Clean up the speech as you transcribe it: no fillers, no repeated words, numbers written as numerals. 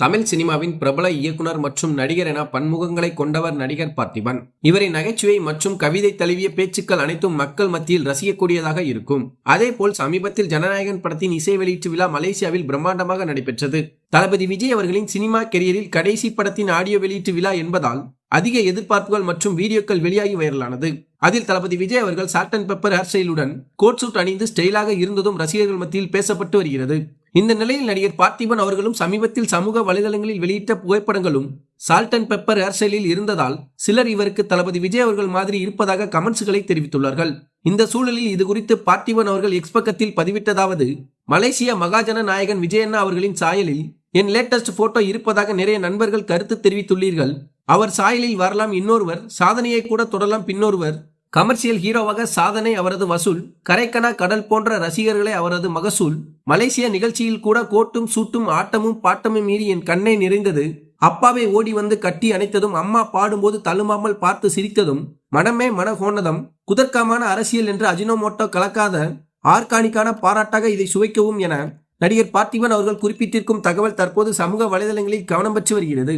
தமிழ் சினிமாவின் பிரபல இயக்குனர் மற்றும் நடிகர் என பன்முகங்களை கொண்டவர் நடிகர் பார்த்திபன். இவரின் நகைச்சுவை மற்றும் கவிதை தழுவிய பேச்சுக்கள் அனைத்தும் மக்கள் மத்தியில் ரசிக்கக்கூடியதாக இருக்கும். அதேபோல் சமீபத்தில் ஜனநாயகன் படத்தின் இசை வெளியீட்டு விழா மலேசியாவில் பிரம்மாண்டமாக நடைபெற்றது. தளபதி விஜய் அவர்களின் சினிமா கெரியரில் கடைசி படத்தின் ஆடியோ வெளியீட்டு விழா என்பதால் அதிக எதிர்பார்ப்புகள் மற்றும் வீடியோக்கள் வெளியாகி வைரலானது. அதில் தளபதி விஜய் அவர்கள் சால்ட் அண்ட் பெப்பர் ஹேர் ஸ்டைலுடன் கோட் சூட் அணிந்து ஸ்டைலாக இருந்ததும் ரசிகர்கள் மத்தியில் பேசப்பட்டு வருகிறது. இந்த நிலையில் நடிகர் பார்த்திபன் அவர்களும் சமீபத்தில் சமூக வலைதளங்களில் வெளியிட்ட புகைப்படங்களும் சால்ட் அண்ட் பெப்பர் ஹேர் ஸ்டைலில் இருந்ததால் சிலர் இவருக்கு தளபதி விஜய் அவர்கள் மாதிரி இருப்பதாக கமெண்ட்ஸ்களை தெரிவித்துள்ளார்கள். இந்த சூழலில் இது குறித்து பார்த்திபன் அவர்கள் எக்ஸ் பக்கத்தில் பதிவிட்டதாவது: மலேசியா மகாஜன நாயகன் விஜயண்ணா அவர்களின் சாயலில் என் லேட்டஸ்ட் போட்டோ இருப்பதாக நிறைய நண்பர்கள் கருத்து தெரிவித்துள்ளீர்கள். அவர் சாயலில் வரலாம் இன்னொருவர், சாதனையை கூட தொடரலாம் பின்னொருவர். கமர்ஷியல் ஹீரோவாக சாதனை அவரது வசூல், கரைக்கனா கடல் போன்ற ரசிகர்களை அவரது மகசூல். மலேசிய நிகழ்ச்சியில் கூட கோட்டும் சூட்டும் ஆட்டமும் பாட்டமும் மீறி என் கண்ணை நிறைந்தது. அப்பாவை ஓடி வந்து கட்டி அணைத்ததும், அம்மா பாடும்போது தள்ளுமாமல் பார்த்து சிரித்ததும், மனமே மனகோணதம், குதர்க்கமான அரசியல் என்று அஜினோமோட்டோ கலக்காத ஆர்கானிக்கான பாராட்டாக இதை சுவைக்கவும் என நடிகர் பார்த்திபன் அவர்கள் குறிப்பிட்டிருக்கும் தகவல் தற்போது சமூக வலைதளங்களில் கவனம் பெற்று வருகிறது.